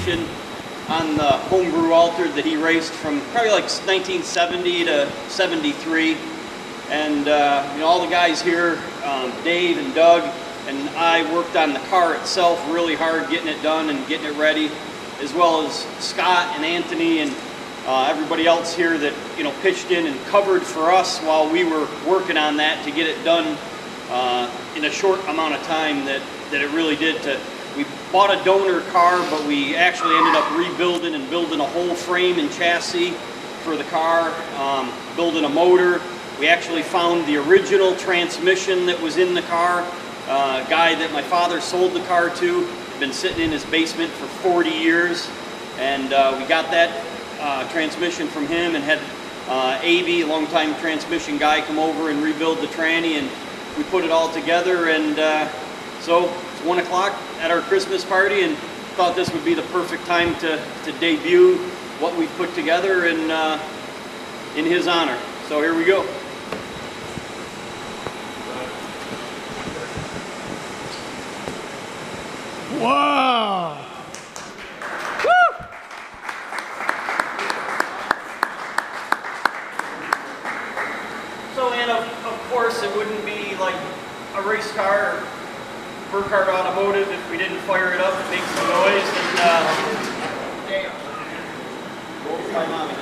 modification on the home Brew Altered that he raced from probably like 1970 to 73. And you know, all the guys here, Dave and Doug and I worked on the car itself really hard, getting it done and getting it ready, as well as Scott and Anthony and everybody else here that, you know, pitched in and covered for us while we were working on that to get it done in a short amount of time that it really did. We bought a donor car, but we actually ended up rebuilding and building a whole frame and chassis for the car, building a motor. We actually found the original transmission that was in the car. A guy that my father sold the car to had been sitting in his basement for 40 years, and we got that transmission from him and had A.B., a longtime transmission guy, come over and rebuild the tranny, and we put it all together. And so it's 1 o'clock at our Christmas party, and thought this would be the perfect time to debut what we've put together in his honor. So here we go. Wow! Woo! So, and of course, it wouldn't be like a race car or Burkart Automotive if we didn't fire it up and make some noise. And damn. Both my mommy.